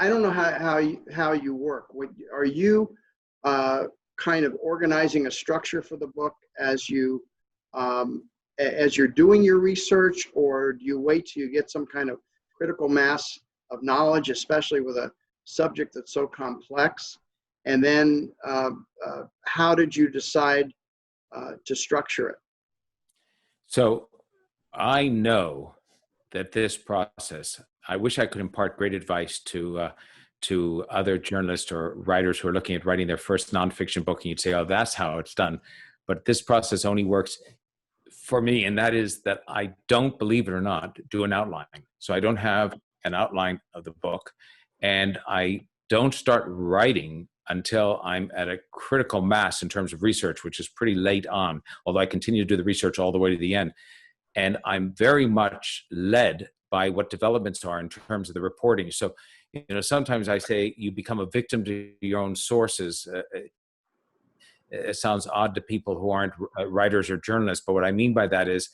I don't know how you work. Are you kind of organizing a structure for the book as you're doing your research, or do you wait till you get some kind of critical mass of knowledge, especially with a subject that's so complex? And then how did you decide to structure it? So I know that this process, I wish I could impart great advice to other journalists or writers who are looking at writing their first nonfiction book, and you'd say, oh, that's how it's done. But this process only works for me, and that is that I don't, believe it or not, do an outline. So I don't have an outline of the book, and I don't start writing until I'm at a critical mass in terms of research, which is pretty late on, although I continue to do the research all the way to the end. And I'm very much led by what developments are in terms of the reporting. So, sometimes I say you become a victim to your own sources. It sounds odd to people who aren't writers or journalists, but what I mean by that is,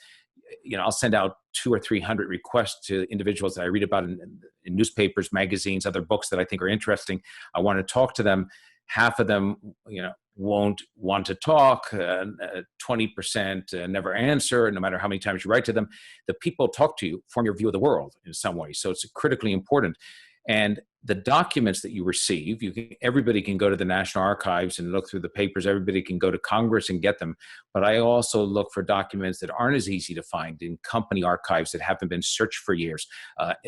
I'll send out 200 or 300 requests to individuals that I read about in newspapers, magazines, other books that I think are interesting. I want to talk to them. Half of them, won't want to talk. 20% never answer, no matter how many times you write to them. The people talk to you form your view of the world in some way. So it's critically important. And the documents that you receive, everybody can go to the National Archives and look through the papers. Everybody can go to Congress and get them. But I also look for documents that aren't as easy to find in company archives that haven't been searched for years,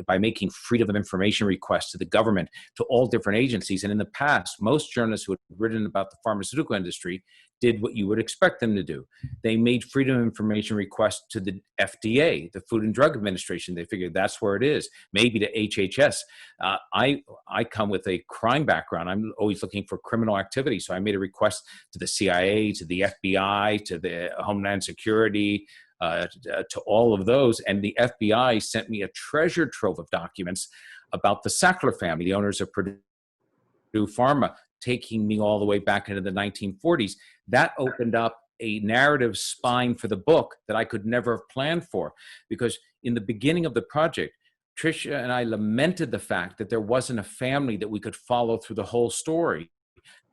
by making freedom of information requests to the government, to all different agencies. And in the past, most journalists who had written about the pharmaceutical industry did what you would expect them to do. They made freedom of information requests to the FDA, the Food and Drug Administration. They figured that's where it is, maybe to HHS. I come with a crime background. I'm always looking for criminal activity. So I made a request to the CIA, to the FBI, to the Homeland Security, to all of those. And the FBI sent me a treasure trove of documents about the Sackler family, the owners of Purdue PHARMA, taking me all the way back into the 1940s. That opened up a narrative spine for the book that I could never have planned for, because in the beginning of the project, Trisha and I lamented the fact that there wasn't a family that we could follow through the whole story.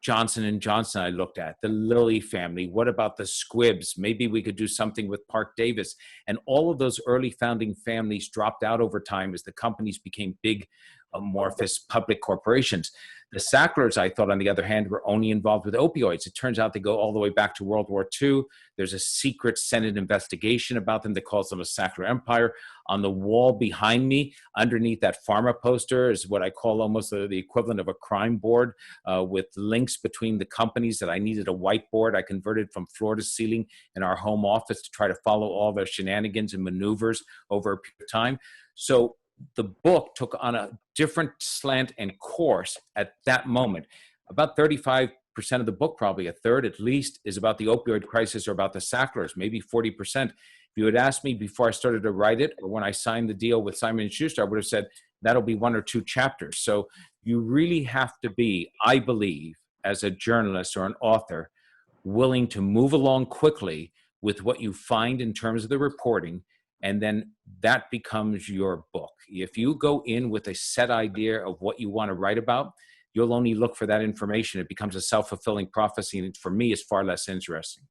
Johnson and Johnson I looked at, the Lilly family, what about the Squibbs? Maybe we could do something with Park Davis. And all of those early founding families dropped out over time as the companies became big, amorphous public corporations. The Sacklers, I thought, on the other hand, were only involved with opioids. It turns out they go all the way back to World War II. There's a secret Senate investigation about them that calls them a Sackler empire. On the wall behind me, underneath that PHARMA poster, is what I call almost the equivalent of a crime board, with links between the companies that I needed a whiteboard. I converted from floor to ceiling in our home office to try to follow all their shenanigans and maneuvers over a period of time. So the book took on a different slant and course at that moment. About 35% of the book, probably a third at least, is about the opioid crisis or about the Sacklers, maybe 40%. If you had asked me before I started to write it, or when I signed the deal with Simon & Schuster, I would have said that'll be 1 or 2 chapters. So you really have to be, I believe, as a journalist or an author, willing to move along quickly with what you find in terms of the reporting, and then that becomes your book. If you go in with a set idea of what you want to write about, you'll only look for that information. It becomes a self-fulfilling prophecy, and for me, it's far less interesting.